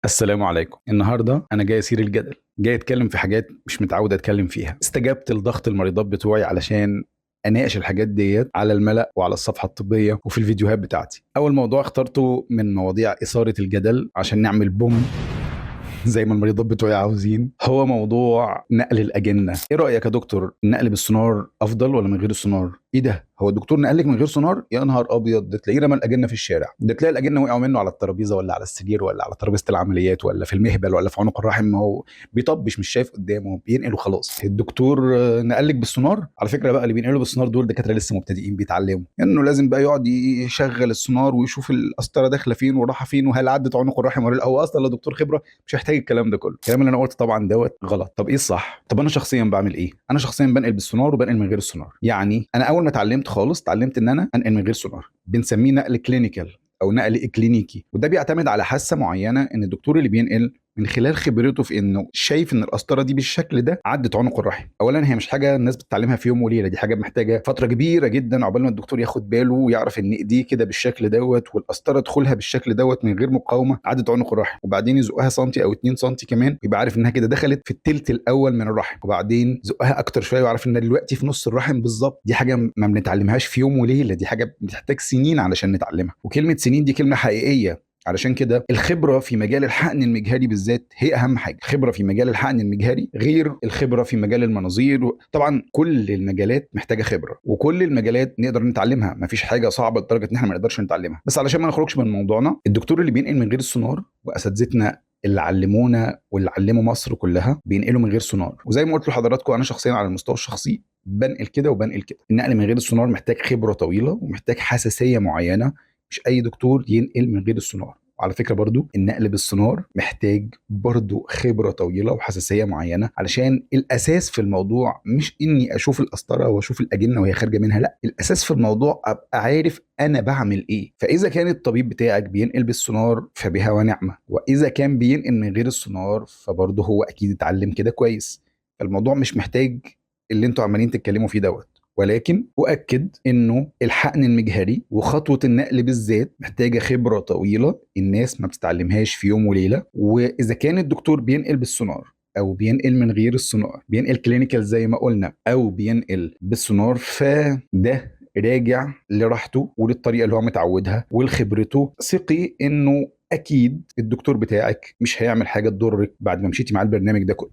السلام عليكم. النهارده انا جاي اسير الجدل، جاي اتكلم في حاجات مش متعود اتكلم فيها. استجبت لضغط المريضات بتوعي علشان اناقش الحاجات ديت على الملأ وعلى الصفحه الطبيه وفي الفيديوهات بتاعتي. اول موضوع اخترته من مواضيع اثاره الجدل عشان نعمل بوم زي ما المريضات بتوعي عاوزين، هو موضوع نقل الاجنه. ايه رايك يا دكتور، النقل بالسونار افضل ولا من غير السونار؟ ايه ده، هو الدكتور نقل لك من غير سونار؟ يا نهار ابيض، ده تلاقيه رمى الاجنه في الشارع، ده تلاقي الاجنه وقعوا منه على الترابيزه ولا على السرير ولا على ترابيزه العمليات ولا في المهبل ولا في عنق الرحم. ما هو بيطبش، مش شايف قدامه، بينقل وخلاص. الدكتور نقل لك بالسونار. على فكره بقى، اللي بينقلوا بالسونار دول دكاتره لسه مبتدئين بيتعلموا، انه لازم بقى يقعد يشغل السونار ويشوف القسطره داخله فين وراحه فين وهل عدت عنق الرحم ولا لا. هو اصلا لو دكتور خبره مش هيحتاج الكلام ده كله. الكلام اللي انا قلته طبعا دوت غلط. طب ايه الصح؟ طب انا شخصيا بعمل ايه؟ انا شخصيا بنقل بالسونار وبنقل من غير السونار. يعني انا اول ما اتعلمت خالص اتعلمت ان انا انقل من غير سونار، بنسميه نقل كلينيكال او نقل اكلينيكي. وده بيعتمد على حاسه معينه، ان الدكتور اللي بينقل من خلال خبرته في انه شايف ان القسطره دي بالشكل ده عدت عنق الرحم. اولا هي مش حاجه الناس بتتعلمها في يوم وليله، دي حاجه محتاجه فتره كبيره جدا عقبال ما الدكتور ياخد باله ويعرف ان ايديه كده بالشكل دوت والقسطره تدخلها بالشكل دوت من غير مقاومه عدت عنق الرحم، وبعدين يزقها سنتي او 2 سنتي كمان ويبقى عارف انها كده دخلت في الثلث الاول من الرحم، وبعدين زقها اكتر شويه ويعرف ان دلوقتي في نص الرحم بالظبط. دي حاجه ما بنتعلمهاش في يوم وليله، دي حاجه بتحتاج سنين علشان نتعلمها. وكلمه سنين دي كلمه حقيقيه. علشان كده الخبره في مجال الحقن المجهري بالذات هي اهم حاجه. خبره في مجال الحقن المجهري غير الخبره في مجال المناظير. طبعا كل المجالات محتاجه خبره وكل المجالات نقدر نتعلمها، مفيش حاجه صعبه لدرجه ان احنا ما نقدرش نتعلمها. بس علشان ما نخرجش من موضوعنا، الدكتور اللي بينقل من غير السونار واساتذتنا اللي علمونا واللي علموا مصر كلها بينقلوا من غير سونار. وزي ما قلت لحضراتكم، انا شخصيا على المستوى الشخصي بنقل كده وبنقل كده. النقل من غير السونار محتاج خبره طويله ومحتاج حساسيه معينه، مش اي دكتور ينقل من غير السونار. وعلى فكره برضو النقل بالسونار محتاج برضو خبره طويله وحساسيه معينه، علشان الاساس في الموضوع مش اني اشوف القسطره واشوف الاجنه وهي خارجه منها، لا، الاساس في الموضوع ابقى عارف انا بعمل ايه. فاذا كان الطبيب بتاعك بينقل بالسونار فبها ونعمه، واذا كان بينقل من غير السونار فبرضه هو اكيد اتعلم كده كويس. فالموضوع مش محتاج اللي انتوا عمالين تتكلموا فيه دوت. ولكن أؤكد إنه الحقن المجهري وخطوة النقل بالذات محتاجة خبرة طويلة الناس ما بتتعلمهاش في يوم وليلة. وإذا كان الدكتور بينقل بالسونار أو بينقل من غير السونار، بينقل كلينيكال زي ما قلنا أو بينقل بالسونار، فده راجع لراحته وللطريقة اللي هو متعودها ولخبرته. ثقي إنه اكيد الدكتور بتاعك مش هيعمل حاجه تضرك بعد ما مشيتي مع البرنامج ده كله.